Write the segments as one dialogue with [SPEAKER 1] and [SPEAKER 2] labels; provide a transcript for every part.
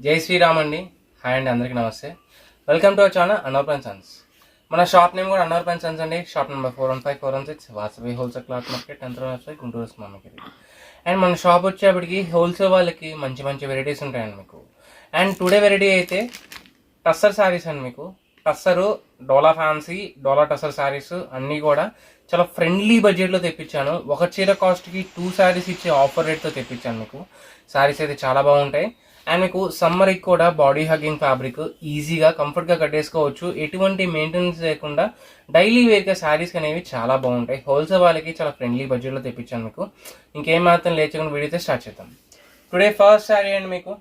[SPEAKER 1] జై శ్రీరామ్ అండి. హాయ్ అండి, అందరికీ నమస్తే. Welcome to our channel Annavar and sons. మన షాప్ నేమ్ కూడా అన్నవర్ అండ్ సన్స్ అండి. Shop number 415-416 Vasavi wholesale cloth market, యంత్రం వెబ్సైట్, గుంటూరు మార్కెట్. అండ్ మన షాప్ వచ్చేప్పటికి హోల్సేల్ వాళ్ళకి మంచి మంచి వెరైటీస్ ఉంటాయండి మీకు. అండ్ టుడే వెరైటీ అయితే టస్సర్ శారీస్ అండి. మీకు టస్సరు, డోలా ఫ్యాన్సీ, డోలా టస్సర్ శారీస్ అన్నీ కూడా చాలా ఫ్రెండ్లీ బడ్జెట్లో తెప్పించాను. ఒక చీర కాస్ట్కి 2 శారీస్ ఇచ్చే ఆఫర్ రేట్తో తెప్పించాను మీకు. శారీస్ అయితే చాలా బాగుంటాయి. అండ్ మీకు సమ్మర్కి కూడా బాడీ హగ్గింగ్ ఫ్యాబ్రిక్, ఈజీగా కంఫర్ట్గా కట్టేసుకోవచ్చు. ఎటువంటి మెయింటెనెన్స్ లేకుండా డైలీ వేర్గా శారీస్ అనేవి చాలా బాగుంటాయి. హోల్సేల్ వాళ్ళకి చాలా ఫ్రెండ్లీ బడ్జెట్లో తెప్పించాను మీకు. ఇంకేం మాత్రం లేచకుండా వీడియో అయితే స్టార్ట్ చేద్దాం. టుడే ఫస్ట్ శారీ అండి. మీకు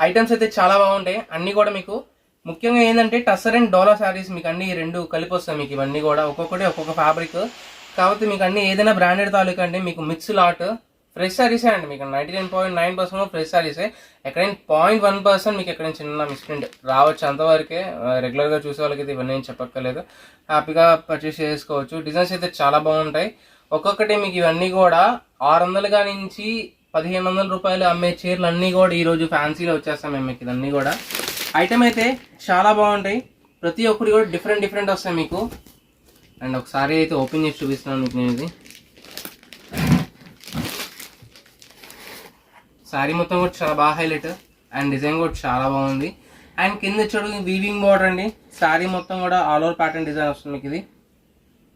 [SPEAKER 1] ఐటమ్స్ అయితే చాలా బాగుంటాయి. అన్నీ కూడా మీకు ముఖ్యంగా ఏంటంటే టస్సర్ అండ్ డోలా శారీస్ మీకు అన్ని రెండు కలిపి వస్తాయి. మీకు ఇవన్నీ కూడా ఒక్కొక్కటి ఒక్కొక్క ఫ్యాబ్రిక్, కాబట్టి మీకు అన్ని ఏదైనా బ్రాండెడ్ తాలూకా అంటే మీకు మిక్స్ లాట్ ఫ్రెష్ శారీసే అండి. మీకు 99.9% ఫ్రెష్ శారీసే. ఎక్కడైనా 0.1% మీకు ఎక్కడైనా చిన్న మిస్ప్రింట్ రావచ్చు, అంతవరకే. రెగ్యులర్గా చూసే వాళ్ళకి అయితే ఇవన్నీ ఏం చెప్పక్కర్లేదు, హ్యాపీగా పర్చేస్ చేసుకోవచ్చు. డిజైన్స్ అయితే చాలా బాగుంటాయి. ఒక్కొక్కటి మీకు ఇవన్నీ కూడా 600 నుంచి 1500 రూపాయలు అమ్మే చీరలు అన్నీ కూడా ఈరోజు ఫ్యాన్సీలో వచ్చేస్తాం మేము. మీకు ఇదన్నీ కూడా ఐటమ్ అయితే చాలా బాగుంటాయి. ప్రతి ఒక్కటి కూడా డిఫరెంట్ వస్తాయి మీకు. అండ్ ఒకసారి అయితే ఓపెన్ చేసి చూపిస్తున్నాను మీకు నేను. ఇది శారీ మొత్తం కూడా చాలా బాగా హైలైట్, అండ్ డిజైన్ కూడా చాలా బాగుంది. అండ్ కింద చూడు వీవింగ్ బోర్డర్ అండి. శారీ మొత్తం కూడా ఆల్ ఓవర్ ప్యాటర్న్ డిజైన్ వస్తుంది మీకు.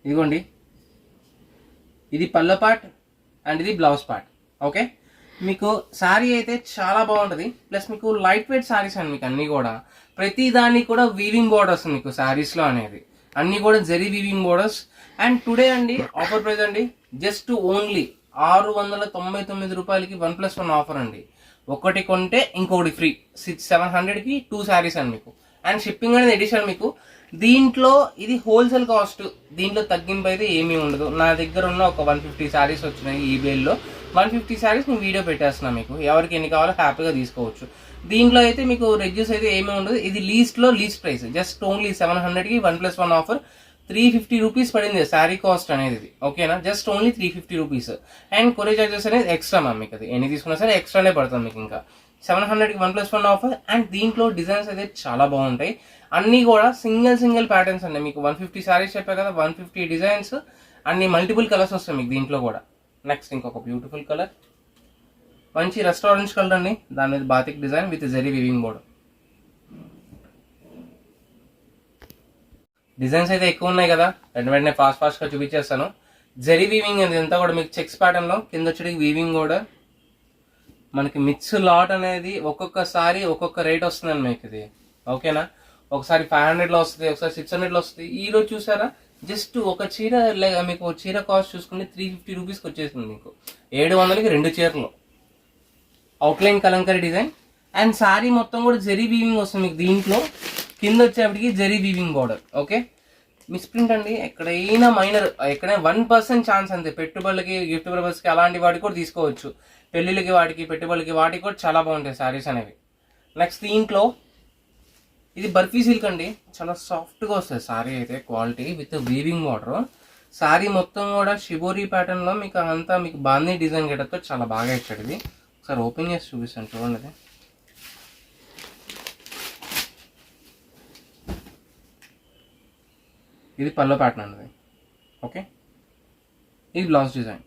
[SPEAKER 1] ఇదిగోండి, ఇది పళ్ళ పార్ట్ అండ్ ఇది బ్లౌజ్ పార్ట్. ఓకే, మీకు శారీ అయితే చాలా బాగుంటుంది. ప్లస్ మీకు లైట్ వెయిట్ శారీస్ అండి. మీకు అన్నీ కూడా ప్రతి దానికి కూడా వీవింగ్ బోర్డర్స్ మీకు శారీస్లో అనేది అన్నీ కూడా zari weaving borders. And today అండి ఆఫర్ ప్రైస్ అండి, జస్ట్ ఓన్లీ 699 రూపాయలకి 1+1 ఆఫర్ అండి. ఒకటి కొంటే ఇంకొకటి ఫ్రీ. 700కి 2 శారీస్ అండి మీకు. అండ్ షిప్పింగ్ అనేది ఎడిషన్ మీకు. దీంట్లో ఇది హోల్సేల్ కాస్ట్, దీంట్లో తగ్గింపు అయితే ఏమీ ఉండదు. నా దగ్గర ఉన్న ఒక 150 శారీస్ వచ్చినాయి ఈబేల్లో. 150 శారీస్ నేను వీడియో పెట్టేస్తున్నా మీకు. ఎవరికి ఎన్ని కావాలో హ్యాపీగా తీసుకోవచ్చు. దీంట్లో అయితే మీకు రెడ్యూస్ అయితే ఏమీ ఉండదు. ఇది లీస్ట్ ప్రైస్, జస్ట్ ఓన్లీ 700కి 1+1 ఆఫర్. 350 రూపీస్ పడింది శారీ కాస్ట్ అనేది. ఓకేనా, just only 350 rupees. And courier charges అనేది ఎక్స్ట్రా మ్యామ్. మీకు అది ఎన్ని తీసుకున్నా సరే ఎక్స్ట్రానే పడుతుంది మీకు. ఇంకా 700కి 1+1 ఆఫర్. అండ్ దీంట్లో డిజైన్స్ అయితే చాలా బాగుంటాయి. అన్నీ కూడా సింగిల్ ప్యాటర్న్స్ అండి. మీకు 150 శారీస్ చెప్పా కదా, 150 డిజైన్స్, అన్ని మల్టిపుల్ కలర్స్ వస్తాయి మీకు దీంట్లో కూడా. నెక్స్ట్ ఇంకొక బ్యూటిఫుల్ కలర్, మంచి రెస్టారెంట్ కలర్ అండి. దాని మీద batik design with zari weaving board. Designs అయితే ఎక్కువ ఉన్నాయి కదా, వెంటనే ఫాస్ట్గా చూపించేస్తాను. జరీ వీవింగ్ అనేది అంతా కూడా మీకు చెక్స్ ప్యాటర్న్లో, కింద వచ్చి వీవింగ్ కూడా మనకి మిక్స్ లాట్ అనేది ఒక్కొక్కసారి ఒక్కొక్క రేట్ వస్తుందండి మీకు ఇది. ఓకేనా, ఒకసారి 500లో వస్తుంది, ఒకసారి 600లో వస్తుంది. ఈరోజు చూసారా, జస్ట్ ఒక చీర మీకు చీర కాస్ట్ చూసుకుంటే 350 రూపీస్కి వచ్చేసింది మీకు. 700కి 2 చీరలు. Outline kalamkari design and sari మొత్తం కూడా జరీ వీవింగ్ వస్తుంది మీకు. దీంట్లో కింద వచ్చేప్పటికి zari weaving border. Okay, misprint అండి ఎక్కడైనా మైనర్, ఎక్కడైనా 1% ఛాన్స్ అంతే. పెట్టుబడులకి, గిఫ్ట్ పర్పస్కి అలాంటి వాటికి కూడా తీసుకోవచ్చు. పెళ్ళిళ్ళకి, వాటికి, పెట్టుబడులకి, వాటికి కూడా చాలా బాగుంటాయి శారీస్ అనేవి. నెక్స్ట్ దీంట్లో ఇది బర్ఫీ సిల్క్ అండి. చాలా సాఫ్ట్గా వస్తుంది శారీ అయితే, quality with weaving border. Sari మొత్తం కూడా షిబోరీ ప్యాటర్న్లో మీకు అంతా మీకు బాందీ డిజైన్ గెటప్తో చాలా బాగా ఇచ్చాడు. ఇది ఒకసారి ఓపెన్ చేసి చూపిస్తాను చూడండి. ఇది పల్లో ప్యాటర్న్ అండి. ఓకే, ఇది బ్లౌజ్ డిజైన్.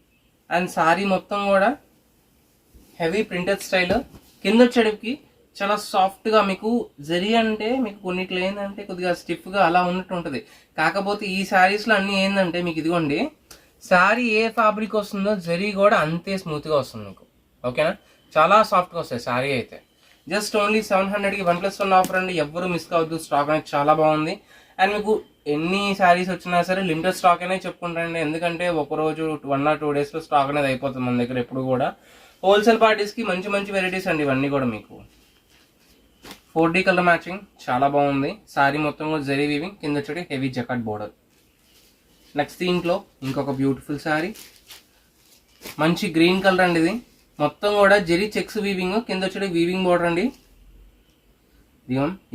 [SPEAKER 1] అండ్ శారీ మొత్తం కూడా హెవీ ప్రింటెడ్ స్టైల్. కింద వచ్చేటికి చాలా సాఫ్ట్గా మీకు జరీ అంటే మీకు కొన్నిట్లో ఏంటంటే కొద్దిగా స్టిఫ్గా అలా ఉన్నట్టు ఉంటుంది. కాకపోతే ఈ శారీస్లో అన్నీ ఏంటంటే మీకు ఇదిగోండి, శారీ ఏ ఫ్యాబ్రిక్ వస్తుందో జరీ కూడా అంతే స్మూత్గా వస్తుంది మీకు. ఓకేనా, చాలా సాఫ్ట్గా వస్తాయి శారీ అయితే. జస్ట్ ఓన్లీ 700కి 1+1 ఆఫర్ అండి. ఎవ్వరూ మిస్ కావద్దు. స్టాక్ అనేది చాలా బాగుంది. అండ్ మీకు ఎన్ని శారీస్ వచ్చినా సరే లిమిటెడ్ స్టాక్ అనేది చెప్పుకుంటారండి. ఎందుకంటే ఒకరోజు 1 or 2 డేస్లో స్టాక్ అనేది అయిపోతుంది మన దగ్గర ఎప్పుడు కూడా. హోల్సేల్ పార్టీస్కి మంచి వెరైటీస్ అండి ఇవన్నీ కూడా మీకు. 4D కలర్ మ్యాచింగ్ చాలా బాగుంది. శారీ మొత్తం కూడా జరీ వీవింగ్, కింద వచ్చి హెవీ జకాట్ బోర్డర్. నెక్స్ట్ దీంట్లో ఇంకొక బ్యూటిఫుల్ శారీ, మంచి గ్రీన్ కలర్ అండి. ఇది మొత్తం కూడా జరీ చెక్స్ వీవింగ్, కింద వచ్చి వీవింగ్ బోర్డర్ అండి.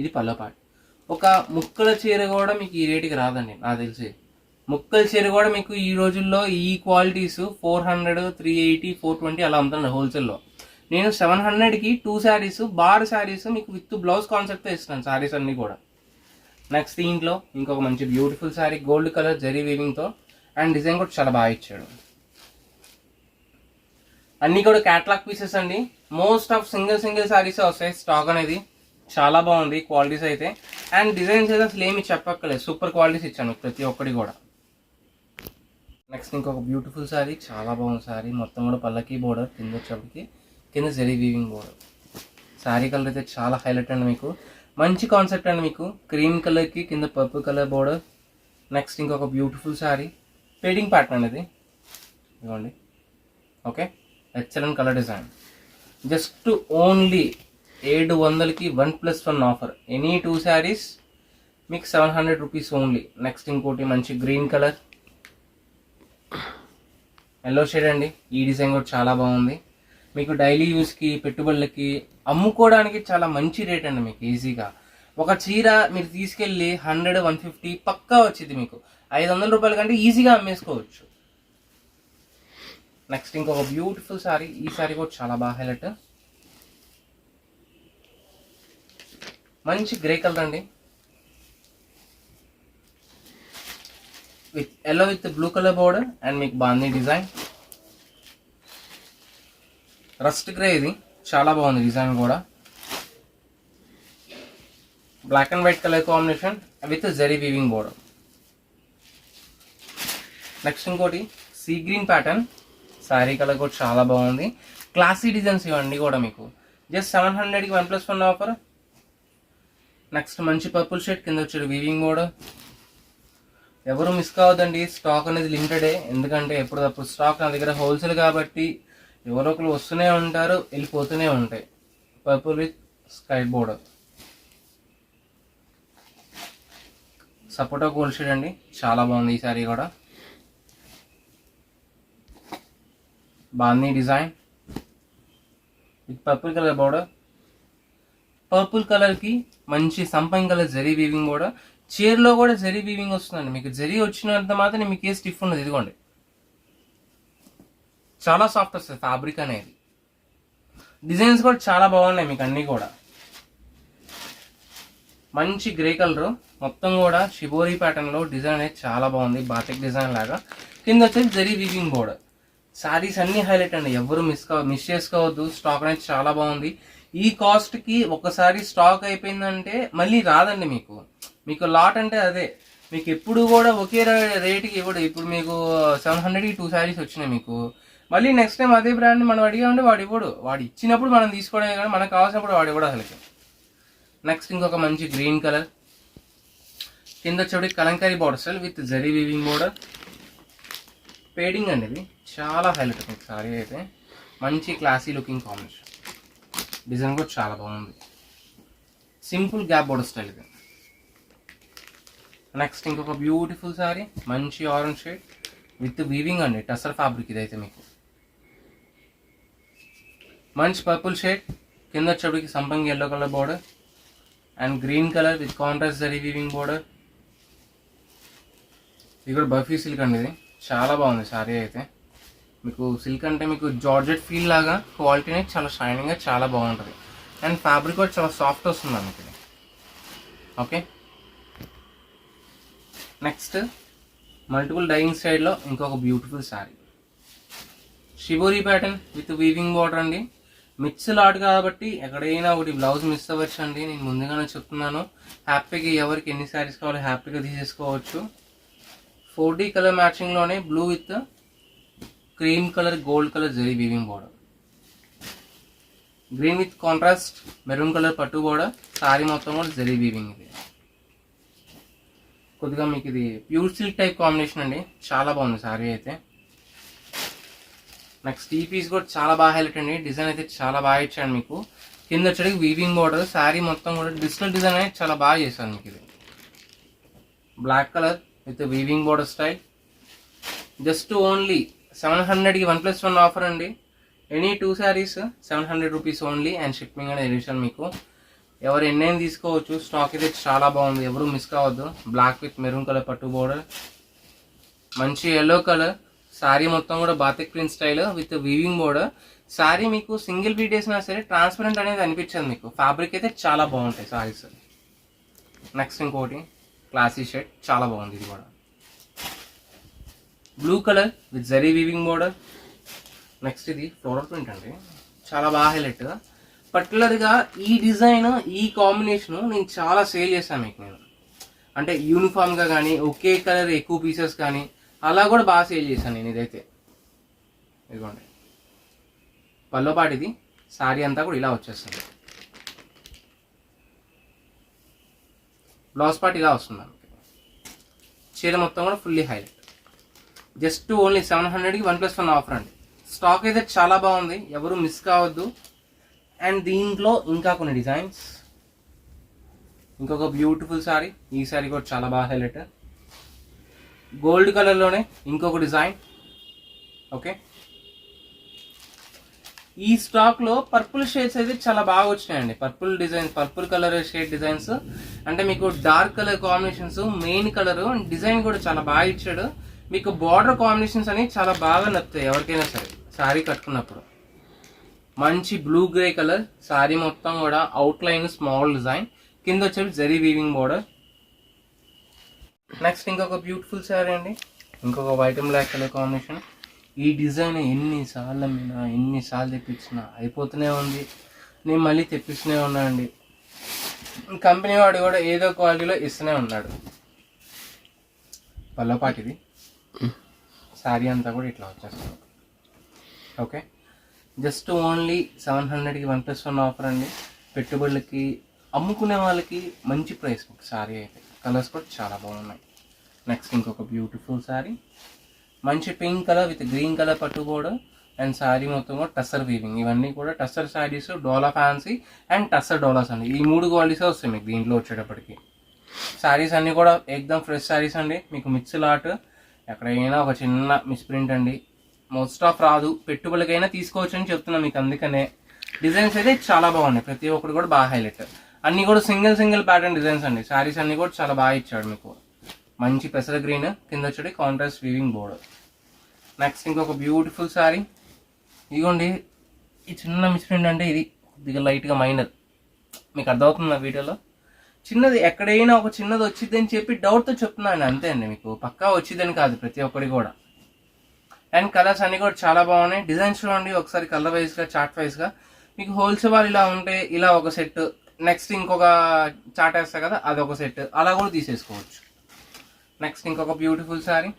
[SPEAKER 1] ఇది పల్లో పార్ట్. ఒక ముక్కల చీర కూడా మీకు ఈ రేటుకి రాదండి నాకు తెలిసి. ముక్కల చీర కూడా మీకు ఈ రోజుల్లో ఈ క్వాలిటీస్ 400, 380, 420 అలా అమ్ముతుంది హోల్సేల్లో. నేను 700కి 2 శారీస్ బార్ శారీస్ మీకు విత్ బ్లౌజ్ కాన్సెప్ట్తో ఇస్తున్నాను శారీస్ అన్నీ కూడా. నెక్స్ట్ దీంట్లో ఇంకొక మంచి beautiful sari gold colour zari వీవింగ్తో అండ్ డిజైన్ కూడా చాలా బాగా ఇచ్చాడు. అన్నీ కూడా క్యాటలాగ్ పీసెస్ అండి. మోస్ట్ ఆఫ్ సింగిల్ శారీస్ వస్తాయి. స్టాక్ అనేది చాలా బాగుంది క్వాలిటీస్ అయితే. అండ్ డిజైన్స్ అయితే అసలు ఏమి చెప్పక్కర్లేదు, సూపర్ క్వాలిటీస్ ఇచ్చాను ప్రతి ఒక్కటి కూడా. నెక్స్ట్ ఇంకొక బ్యూటిఫుల్ శారీ, చాలా బాగుంది శారీ. మొత్తం కూడా పల్లకి బోర్డర్, కింద వచ్చేప్పటికి కింద zari weaving border. Sari colour అయితే చాలా హైలైట్ అండి, మీకు మంచి కాన్సెప్ట్ అండి. మీకు క్రీమ్ కలర్కి కింద పర్పుల్ కలర్ బోర్డర్. నెక్స్ట్ ఇంకొక బ్యూటిఫుల్ శారీ పేడింగ్ ప్యాటర్న్ అనేది ఇవ్వండి. Okay, excellent colour design. Just only 700కి 1+1 ఆఫర్. ఎనీ 2 శారీస్ మీకు 700 రూపీస్ ఓన్లీ. నెక్స్ట్ ఇంకోటి మంచి గ్రీన్ కలర్ ఎల్లో షేడ్ అండి. ఈ డిజైన్ కూడా చాలా బాగుంది. మీకు డైలీ యూస్కి పెట్టుబడులకి అమ్ముకోవడానికి చాలా మంచి రేట్ అండి. మీకు ఈజీగా ఒక చీర మీరు తీసుకెళ్ళి 100-150 పక్కా వచ్చింది. మీకు 500 రూపాయల కంటే ఈజీగా అమ్మేసుకోవచ్చు. నెక్స్ట్ ఇంకొక బ్యూటిఫుల్ శారీ. ఈ శారీ కూడా చాలా బాగా హైలైట్. మంచి గ్రే కలర్ అండి, with yellow with blue colour border and మీకు బాగుంది డిజైన్. రస్ట్ గ్రే, ఇది చాలా బాగుంది డిజైన్ కూడా. Black and white colour combination with zari weaving border. Next ఇంకోటి sea green pattern. Sari colour కూడా చాలా బాగుంది. క్లాసీ డిజైన్స్ ఇవన్నీ కూడా మీకు జస్ట్ 700కి 1+1 ఆఫర్. నెక్స్ట్ మంచి పర్పుల్ షేడ్, కింద వచ్చే వీవింగ్ బోర్డర్. ఎవరు మిస్ కావద్దండి, స్టాక్ అనేది లిమిటెడే. ఎందుకంటే ఎప్పటికప్పుడు స్టాక్ నా దగ్గర హోల్సేల్ కాబట్టి ఎవరో ఒకరు వస్తూనే ఉంటారు, వెళ్ళిపోతూనే ఉంటాయి. Purple with sky border, sapota gold shade అండి, చాలా బాగుంది ఈ సారీ కూడా. బాగుంది design with purple colour border. Purple కలర్కి మంచి సంపంగి కలర్ జరీ వీవింగ్ బోర్డర్. చీరలో కూడా జరీ వీవింగ్ వస్తుందండి. మీకు జరీ వచ్చినంత మాత్రం మీకు ఏ స్టిఫ్ ఉండదు. ఇదిగోండి, చాలా సాఫ్ట్ వస్తుంది ఫ్యాబ్రిక్ అనేది. డిజైన్స్ కూడా చాలా బాగున్నాయి మీకు అన్నీ కూడా. మంచి గ్రే కలర్, మొత్తం కూడా షిబోరి ప్యాటర్న్లో డిజైన్ అనేది చాలా బాగుంది, బాతిక్ డిజైన్ లాగా. కింద వచ్చేసి జరీ వీవింగ్ బోర్డర్. శారీస్ అన్నీ హైలైట్ అండి, ఎవరు మిస్ చేసుకోవద్దు. స్టాక్ అనేది చాలా బాగుంది. ఈ కాస్ట్కి ఒకసారి స్టాక్ అయిపోయిందంటే మళ్ళీ రాదండి మీకు. మీకు లాట్ అంటే అదే, మీకు ఎప్పుడు కూడా ఒకే రేటుకి ఇవ్వడు. ఇప్పుడు మీకు 700కి 2 శారీస్ వచ్చినాయి మీకు. మళ్ళీ నెక్స్ట్ టైం అదే బ్రాండ్ మనం అడిగామంటే వాడు ఇవ్వడు. వాడు ఇచ్చినప్పుడు మనం తీసుకోవడమే కానీ మనకు కావాల్సినప్పుడు వాడు ఇవ్వడు అసలుకి. నెక్స్ట్ ఇంకొక మంచి గ్రీన్ కలర్, కింద వచ్చేటి Kalamkari border style with zari weaving border. Padding అండి, ఇది చాలా హైలైట్ మీకు సారీ అయితే. మంచి క్లాసీ లుకింగ్ కాంబినేషన్. డిజైన్ కూడా చాలా బాగుంది. సింపుల్ గ్యాప్ బోర్డర్ స్టైల్ ఇది. నెక్స్ట్ ఇంకొక బ్యూటిఫుల్ సారీ, మంచి ఆరెంజ్ షేడ్ విత్ వీవింగ్ అండి, టసర్ ఫ్యాబ్రిక్ ఇదైతే మీకు. మంచి పర్పుల్ షేడ్, కింద వచ్చేటికి సంపంగి yellow colour border and green colour with contrast zari weaving border. ఇది కూడా బఫీ సిల్క్ అండి, ఇది చాలా బాగుంది సారీ అయితే. మీకు సిల్క్ అంటే మీకు జార్జెట్ ఫీల్ లాగా క్వాలిటీ అనేది చాలా షైనింగ్గా చాలా బాగుంటుంది. అండ్ ఫ్యాబ్రిక్ కూడా చాలా సాఫ్ట్ వస్తుంది మీకు ఇది. ఓకే, నెక్స్ట్ మల్టిపుల్ డైయింగ్ స్టైల్లో ఇంకొక beautiful sari, shibori pattern with weaving border అండి. మిక్స్ లాట్ కాబట్టి ఎక్కడైనా ఒకటి బ్లౌజ్ మిస్ అవ్వచ్చు అండి, నేను ముందుగానే చెప్తున్నాను. హ్యాపీగా ఎవరికి ఎన్ని శారీస్ కావాలో హ్యాపీగా తీసేసుకోవచ్చు. 4D కలర్ మ్యాచింగ్లోనే blue with cream colour gold colour zari weaving border. Green with contrast maroon colour పట్టు బోర్డర్. శారీ మొత్తం కూడా జరీ వీవింగ్. ఇది కొద్దిగా మీకు ఇది ప్యూర్ సిల్క్ టైప్ కాంబినేషన్ అండి, చాలా బాగుంది శారీ అయితే. నెక్స్ట్ ఈ పీస్ కూడా చాలా బాగా హైలైట్ అండి, డిజైన్ అయితే చాలా బాగా ఇచ్చాను మీకు. కింద వచ్చేటికి వీవింగ్ బోర్డర్. శారీ మొత్తం కూడా డిజిటల్ డిజైన్ అనేది చాలా బాగా చేశాను మీకు. ఇది black colour with weaving border style. Just only 700కి 1+1 ఆఫర్ అండి. Any 2 saris 700 rupees only and shipping అనేది ఎడిషన్ మీకు. ఎవరు ఎన్నైనా తీసుకోవచ్చు. స్టాక్ అయితే చాలా బాగుంది, ఎవరు మిస్ కావద్దు. బ్లాక్ విత్ మెరూన్ కలర్ పట్టు బోర్డర్, మంచి ఎల్లో కలర్. శారీ మొత్తం కూడా batik print style with weaving border. Sari మీకు సింగిల్ బీట్ వేసినా సరే ట్రాన్స్పరెంట్ అనేది అనిపించదు మీకు. ఫ్యాబ్రిక్ అయితే చాలా బాగుంటాయి శారీస్. నెక్స్ట్ ఇంకోటి క్లాసీ షేడ్, చాలా బాగుంది ఇది కూడా. Blue colour with zari weaving border. Next ఇది ఫ్లోరల్ ప్రింట్ అండి, చాలా బాగా హైలైట్. పర్టికులర్గా ఈ డిజైన్, ఈ కాంబినేషన్ నేను చాలా సేల్ చేశాను మీకు నేను. అంటే యూనిఫామ్గా కానీ, ఒకే కలర్ ఎక్కువ పీసెస్ కానీ అలా కూడా బాగా సేల్ చేశాను నేను. ఇదైతే ఇదిగోండి పల్లోపాటిది. శారీ అంతా కూడా ఇలా వచ్చేస్తుంది. బ్లౌజ్ పార్ట్ ఇలా వస్తుంది మనకి. చీర మొత్తం కూడా ఫుల్లీ హైలైట్. జస్ట్ ఓన్లీ 700కి 1+1 ఆఫర్ అండి. స్టాక్ అయితే చాలా బాగుంది, ఎవరు మిస్ కావద్దు. అండ్ దీంట్లో ఇంకా కొన్ని డిజైన్స్. ఇంకొక బ్యూటిఫుల్ శారీ, ఈ శారీ కూడా చాలా బాగా హైలైట్. గోల్డ్ కలర్లోనే ఇంకొక డిజైన్. ఓకే, ఈ స్టాక్లో పర్పుల్ షేడ్స్ అయితే చాలా బాగా వచ్చినాయండి. Purple design, purple colour shade designs. అంటే మీకు dark colour combinations, main colour design కూడా చాలా బాగా ఇచ్చాడు. మీకు బార్డర్ కాంబినేషన్స్ అనేవి చాలా బాగా నచ్చుతాయి ఎవరికైనా సరే శారీ కట్టుకున్నప్పుడు. మంచి బ్లూ గ్రే కలర్ శారీ మొత్తం కూడా, అవుట్ లైన్ స్మాల్ డిజైన్, కింద వచ్చేసి జరీ వీవింగ్ బోర్డర్. నెక్స్ట్ ఇంకొక బ్యూటిఫుల్ శారీ అండి, ఇంకొక white and black colour combination. ఈ డిజైన్ ఎన్నిసార్లు తెప్పించినా అయిపోతూనే ఉంది. నేను మళ్ళీ తెప్పిస్తూనే ఉన్నా అండి. కంపెనీ వాడు కూడా ఏదో క్వాలిటీలో ఇస్తూనే ఉన్నాడు. పల్లపాటిది శారీ అంతా కూడా ఇట్లా వచ్చేస్తుంది. ఓకే, జస్ట్ ఓన్లీ 700కి 1+1 ఆఫర్ అండి. పెట్టుబడులకి, అమ్ముకునే వాళ్ళకి మంచి ప్రైస్ శారీ అయితే. కలర్స్ కూడా చాలా బాగున్నాయి. నెక్స్ట్ ఇంకొక బ్యూటిఫుల్ శారీ, మంచి pink colour with green colour పట్టు బోర్డర్. అండ్ శారీ మొత్తం కూడా టస్సర్ వీవింగ్. ఇవన్నీ కూడా టస్సర్ శారీస్, డోలా ఫ్యాన్సీ అండ్ టస్సర్ డోలాస్ అండి. ఈ 3 క్వాలిటీస్ వస్తాయి మీకు దీంట్లో వచ్చేటప్పటికి. శారీస్ అన్నీ కూడా ఏకదమ్ ఫ్రెష్ శారీస్ అండి. మీకు మిక్స్ లాట్, ఎక్కడైనా ఒక చిన్న మిస్ప్రింట్ అండి, మోస్ట్ ఆఫ్ రాదు. పెట్టుబడికైనా తీసుకోవచ్చు అని చెప్తున్నా మీకు. అందుకనే డిజైన్స్ అయితే చాలా బాగున్నాయి, ప్రతి ఒక్కటి కూడా బాగా హైలైట్. అన్నీ కూడా సింగిల్ ప్యాటర్న్ డిజైన్స్ అండి. శారీస్ అన్నీ కూడా చాలా బాగా ఇచ్చాడు మీకు. మంచి పెసర గ్రీన్, కింద వచ్చేది కాంట్రాస్ట్ వీవింగ్ బోర్డర్. నెక్స్ట్ ఇంకొక బ్యూటిఫుల్ శారీ. ఇదిగోండి, ఈ చిన్న మిస్ప్రింట్ అంటే ఇది కొద్దిగా లైట్గా మైనర్, మీకు అర్థమవుతుంది నా వీడియోలో. చిన్నది ఎక్కడైనా ఒక చిన్నది వచ్చిందని చెప్పి డౌట్తో చెప్తున్నాను అంతే అండి. మీకు పక్కా వచ్చిందని కాదు ప్రతి ఒక్కటి కూడా. అండ్ కలర్స్ అన్నీ కూడా చాలా బాగున్నాయి. డిజైన్స్ చూడండి ఒకసారి, కలర్ వైజ్గా, చార్ట్ వైజ్గా. మీకు హోల్సేల్ వాళ్ళు ఇలా ఉంటే ఇలా ఒక సెట్, నెక్స్ట్ ఇంకొక చార్ట్ వేస్తా కదా అదొక సెట్, అలా కూడా తీసేసుకోవచ్చు. నెక్స్ట్ ఇంకొక బ్యూటిఫుల్ శారీ,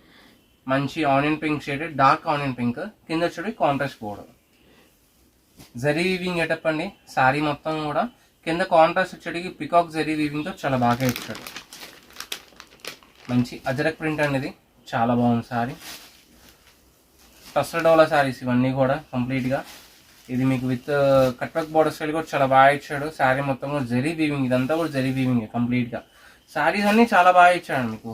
[SPEAKER 1] మంచి onion pink shade, dark onion pink, కింద వచ్చేది కాంట్రాస్ట్ బోర్డర్. జరీ వీవింగ్ ఎటప్ అండి. శారీ మొత్తం కూడా కింద కాంట్రాస్ట్ వచ్చేటికి పికాక్ జరీ వీవింగ్తో చాలా బాగా ఇచ్చాడు. మంచి అజరక్ ప్రింట్ అనేది, చాలా బాగుంది శారీ. టస్టర్ డోలా శారీస్ ఇవన్నీ కూడా కంప్లీట్గా. ఇది మీకు with cut work border style కూడా చాలా బాగా ఇచ్చాడు. శారీ మొత్తం కూడా జరీ వీవింగ్, ఇదంతా కూడా జరీ వీవింగ్ కంప్లీట్గా. శారీస్ అన్నీ చాలా బాగా ఇచ్చాడు మీకు.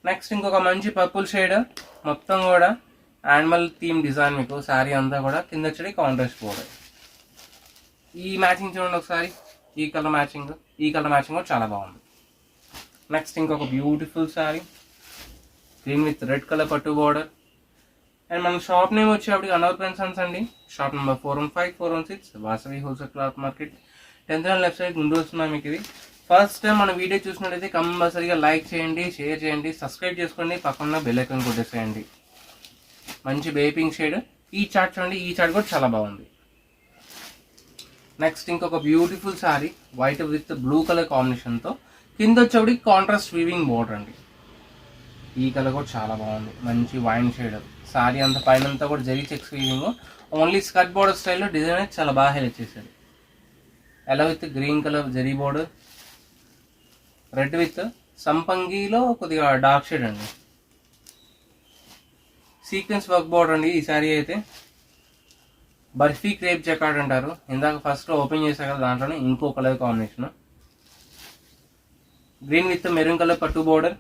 [SPEAKER 1] నెక్స్ట్ ఇంకొక మంచి పర్పుల్ షేడ్, మొత్తం కూడా యానిమల్ థీమ్ డిజైన్ మీకు. శారీ అంతా కూడా కింద వచ్చేది కాంట్రాస్ట్ బోర్డర్. ఈ మ్యాచింగ్ చూడండి ఒకసారి, ఈ కలర్ మ్యాచింగ్ కూడా చాలా బాగుంది. నెక్స్ట్ ఇంకొక beautiful sari, green with red colour పట్టు బోర్డర్. అండ్ మన షాప్ నేమ్ వచ్చేప్పటికి అనవర్ పెన్సన్స్ అండి. Shop number 415, 416 Vasavi wholesale cloth market, 10th round left side Guntur వస్తున్నాం మీకు. ఇది ఫస్ట్ టైం మన వీడియో చూసినట్టయితే కంపల్సరీగా లైక్ చేయండి, షేర్ చేయండి, సబ్స్క్రైబ్ చేసుకోండి, పక్కన బెల్ ఐకాన్ కొట్టేసేయండి. మంచి బేపింగ్ షేడ్. ఈ చార్ట్ చూడండి, ఈ చార్ట్ కూడా చాలా బాగుంది. నెక్స్ట్ ఇంకొక beautiful sari, white with blue colour కాంబినేషన్తో, కింద వచ్చేప్పటికి కాంట్రాస్ట్ వీవింగ్ బోర్డర్ అండి. ఈ కలర్ కూడా చాలా బాగుంది, మంచి వైన్ షేడ్. శారీ అంతా పైన అంతా కూడా zari checks weaving, only skirt border స్టైల్లో డిజైన్ అనేది చాలా బాగా హైలైట్ చేశాడు. ఎలా with green colour zari border, red with సంపంగిలో కొద్దిగా డార్క్ షేడ్ అండి. సీక్వెన్స్ వర్క్ బోర్డర్ అండి ఈ శారీ అయితే. బర్ఫీ క్రేప్ జకార్డ్ అంటారు. ఇందాక ఫస్ట్ ఓపెన్ చేశా కదా, దాంట్లోనే ఇంకో colour combination. Green with maroon colour పట్టు border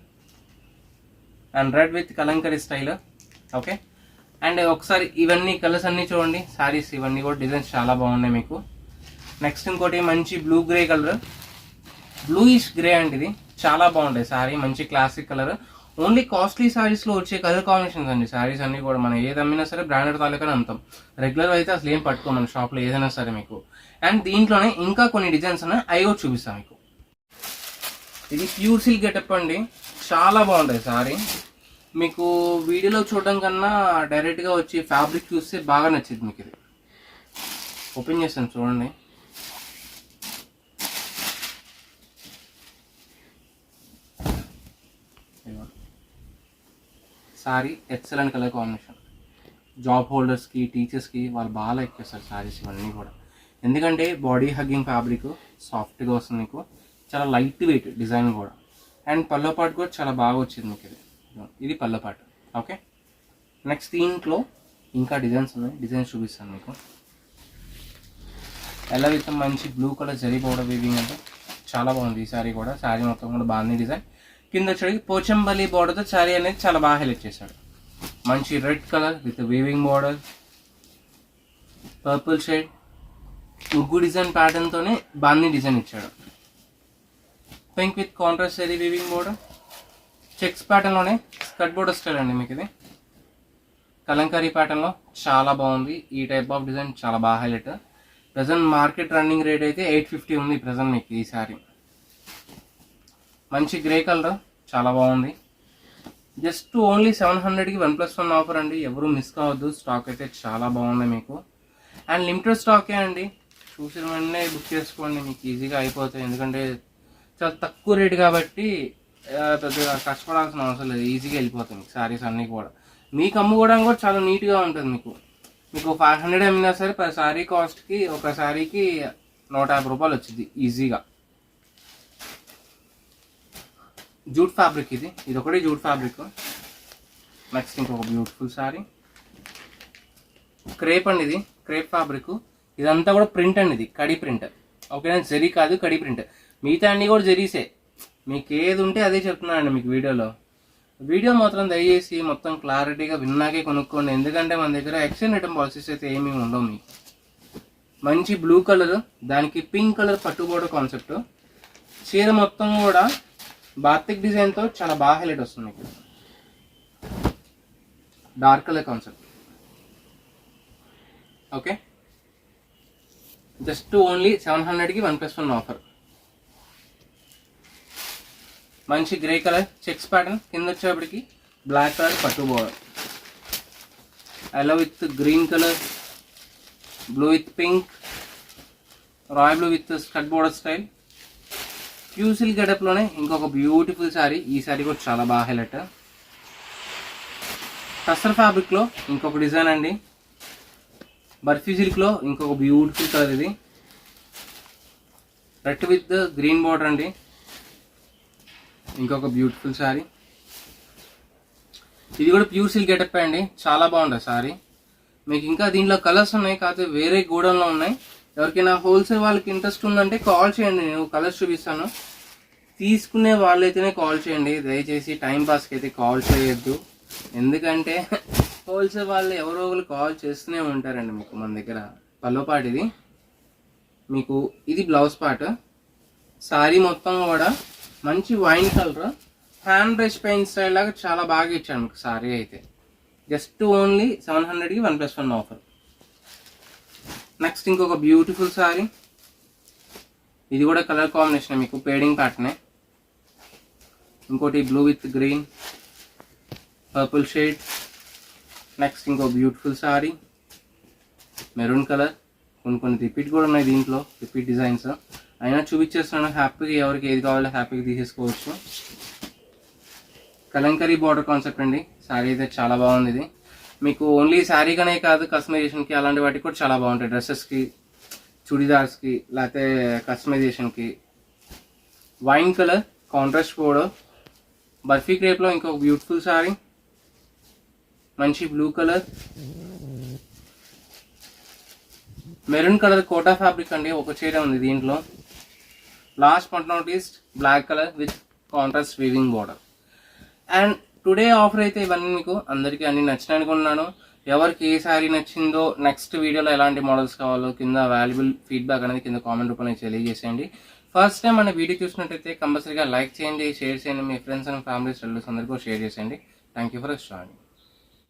[SPEAKER 1] and red with Kalamkari style. Okay, and ఒకసారి ఇవన్నీ కలర్స్ అన్నీ చూడండి. శారీస్ ఇవన్నీ కూడా డిజైన్స్ చాలా బాగున్నాయి మీకు. నెక్స్ట్ ఇంకోటి మంచి blue grey colour, bluish grey అండి. ఇది చాలా బాగుంటాయి శారీ, మంచి క్లాసిక్ కలర్. ఓన్లీ కాస్ట్లీ శారీస్లో వచ్చే కలర్ కాంబినేషన్స్ అండి. శారీస్ అన్ని కూడా మనం ఏది అమ్మినా సరే బ్రాండెడ్ తాలూకానే అమ్ముతాం. రెగ్యులర్ అయితే అసలు ఏం పట్టుకోం మన షాప్లో ఏదైనా సరే మీకు. అండ్ దీంట్లోనే ఇంకా కొన్ని డిజైన్స్ ఉన్నాయి, అవి కూడా చూపిస్తాం మీకు. ఇది ప్యూర్ సిల్క్ గెటప్ అండి, చాలా బాగుంటుంది సారీ. మీకు వీడియోలో చూడడం కన్నా డైరెక్ట్గా వచ్చి ఫ్యాబ్రిక్ చూస్తే బాగా నచ్చింది మీకు. ఇది ఓపెన్ చేస్తాను చూడండి. Sari excellent colour combination. Job హోల్డర్స్కి, టీచర్స్కి వాళ్ళు బాగా లైక్ చేస్తారు సారీస్ ఇవన్నీ కూడా. ఎందుకంటే బాడీ హగ్గింగ్ ఫ్యాబ్రిక్ సాఫ్ట్గా వస్తుంది మీకు, చాలా లైట్ వెయిట్ డిజైన్ కూడా. అండ్ పల్లో పాటు కూడా చాలా బాగా వచ్చింది మీకు. ఇది పల్లో పాటు. ఓకే, నెక్స్ట్ దీంట్లో ఇంకా డిజైన్స్ ఉన్నాయి, డిజైన్స్ చూపిస్తాను మీకు. ఎలా విత్ మంచి blue colour zari powder weaving అంటే చాలా బాగుంది ఈ సారీ కూడా. సారీ మొత్తం కూడా బాగుంది డిజైన్. కింద వచ్చేటికి పోచంపల్లి బార్డర్తో సారీ అనేది చాలా బాగా హైలైట్ చేశాడు. మంచి red colour with weaving border, purple shade, ముగ్గు డిజైన్ ప్యాటర్న్తోనే బాందీ డిజైన్ ఇచ్చాడు. Pink with contrast zari weaving border, checks ప్యాటర్న్లోనే స్కర్ట్ బోర్డర్ స్టైల్ అండి మీకు. ఇది కలంకారీ ప్యాటర్న్లో చాలా బాగుంది. ఈ టైప్ ఆఫ్ డిజైన్ చాలా బాగా highlight. Present market running rate అయితే 850 ఉంది ప్రజెంట్ మీకు ఈ సారీ. మంచి గ్రే కలర్ చాలా బాగుంది. జస్ట్ ఓన్లీ 700కి 1+1 ఆఫర్ అండి, ఎవరు మిస్ కావద్దు. స్టాక్ అయితే చాలా బాగుంది మీకు. అండ్ లిమిటెడ్ స్టాకే అండి, చూసిన వెంటనే బుక్ చేసుకోండి, మీకు ఈజీగా అయిపోతాయి. ఎందుకంటే చాలా తక్కువ రేట్ కాబట్టి పెద్దగా కష్టపడాల్సిన అవసరం లేదు, ఈజీగా వెళ్ళిపోతాయి మీకు శారీస్ అన్నీ కూడా. మీకు అమ్ముకోవడానికి కూడా చాలా నీట్గా ఉంటుంది మీకు. మీకు 500 అమ్మినా సరే పర్ శారీ కాస్ట్కి ఒక శారీకి 150 రూపాయలు వచ్చింది ఈజీగా. జూట్ ఫ్యాబ్రిక్ ఇది ఒకటి జూట్ ఫ్యాబ్రిక్. నెక్స్ట్ ఇంకొక బ్యూటిఫుల్ శారీ క్రేప్ అండి. ఇది క్రేప్ ఫ్యాబ్రిక్. ఇదంతా కూడా ప్రింట్ అండి, ఇది కడి ప్రింట్. ఓకేనా, జరీ కాదు కడి ప్రింట్. మిగతా అన్నీ కూడా జరీసే. మీకు ఏది ఉంటే అదే చెప్తున్నానండి మీకు వీడియోలో. వీడియో మాత్రం దయచేసి మొత్తం క్లారిటీగా విన్నాకే కొనుక్కోండి, ఎందుకంటే మన దగ్గర ఎక్స్చేంజ్ రిటర్న్ పాలసీస్ అయితే ఏమీ ఉండవు మీకు. మంచి బ్లూ కలర్, దానికి పింక్ కలర్ పట్టు బోర్డర్ కాన్సెప్ట్. చీర మొత్తం కూడా బాతిక్ డిజైన్తో చాలా బాగా హైలైట్ వస్తుంది మీకు. Dark colour concept. Okay, just only 700కి 1+1 ఆఫర్. మంచి గ్రే కలర్ చెక్స్ ప్యాటర్న్, కింద వచ్చేప్పటికి బ్లాక్ కలర్ పట్టు border, yellow with green colour, blue with pink, royal blue with skirt border style. Pure silk గెటప్లోనే ఇంకొక బ్యూటిఫుల్ శారీ. ఈ శారీ కూడా చాలా బాగా హైలైట్. టస్సర్ ఫ్యాబ్రిక్లో ఇంకొక డిజైన్ అండి. బర్ఫీ సిల్క్లో ఇంకొక బ్యూటిఫుల్ కలర్. ఇది రెడ్ విత్ గ్రీన్ బార్డర్ అండి, ఇంకొక బ్యూటిఫుల్ శారీ. ఇది కూడా ప్యూర్ సిల్క్ గెటప్ అండి, చాలా బాగుంటుంది శారీ. మీకు ఇంకా దీంట్లో కలర్స్ ఉన్నాయి, కాకపోతే వేరే గోడౌన్లో ఉన్నాయి. ఎవరికైనా హోల్సేల్ వాళ్ళకి ఇంట్రెస్ట్ ఉందంటే కాల్ చేయండి, నేను కలర్స్ చూపిస్తాను. తీసుకునే వాళ్ళైతేనే కాల్ చేయండి, దయచేసి టైం పాస్కి అయితే కాల్ చేయొద్దు. ఎందుకంటే హోల్సేల్ వాళ్ళు ఎవరో ఒకరు కాల్ చేస్తూనే ఉంటారండి మీకు. మన దగ్గర పల్లో పాటు ఇది మీకు. ఇది బ్లౌజ్ పార్ట్. శారీ మొత్తం కూడా మంచి wine colour, hand brush paint style లాగా చాలా బాగా ఇచ్చాను మీకు శారీ అయితే. జస్ట్ ఓన్లీ 700కి 1+1 ఆఫర్. నెక్స్ట్ ఇంకొక బ్యూటిఫుల్ శారీ. ఇది కూడా కలర్ కాంబినేషన్ మీకు, పేడింగ్ ప్యాటర్నే. ఇంకోటి blue with green, purple shade. Next ఇంకో బ్యూటిఫుల్ శారీ మెరూన్ కలర్. కొన్ని రిపీట్ కూడా ఉన్నాయి దీంట్లో, రిపీట్ డిజైన్స్. అయినా చూపించేస్తున్నాను, హ్యాపీగా ఎవరికి ఏది కావాలో హ్యాపీగా తీసేసుకోవచ్చు. కలంకరీ బార్డర్ కాన్సెప్ట్ అండి. శారీ అయితే చాలా బాగుంది. ఇది మీకు ఓన్లీ శారీగానే కాదు, కస్టమైజేషన్కి అలాంటి వాటికి కూడా చాలా బాగుంటాయి. డ్రెస్సెస్కి, చుడిదార్స్కి, లేకపోతే కస్టమైజేషన్కి. వైన్ కలర్ కాంట్రాస్ట్ బోర్డర్, బర్ఫీ క్రేప్లో ఇంకొక బ్యూటిఫుల్ శారీ. మంచి blue colour, maroon colour Kota fabric అండి. ఒక చీర ఉంది దీంట్లో. Last but not least black colour with contrast weaving border. And today offer అయితే ఇవన్నీ మీకు అందరికీ అన్ని నచ్చిన అనుకున్నాను. ఎవరికి ఏ శారీ నచ్చిందో, నెక్స్ట్ వీడియోలో ఎలాంటి మోడల్స్ కావాలో కింద వాల్యుబుల్ ఫీడ్బ్యాక్ అనేది కింద కామెంట్ రూపంలో తెలియజేసేయండి. ఫస్ట్ టైం మన వీడియో చూసినట్టయితే కంపల్సరీగా లైక్ చేయండి, షేర్ చేయండి, మీ ఫ్రెండ్స్ అండ్ ఫ్యామిలీస్ రిలేటివ్స్ అందరికీ షేర్ చేసేయండి. Thank you for joining.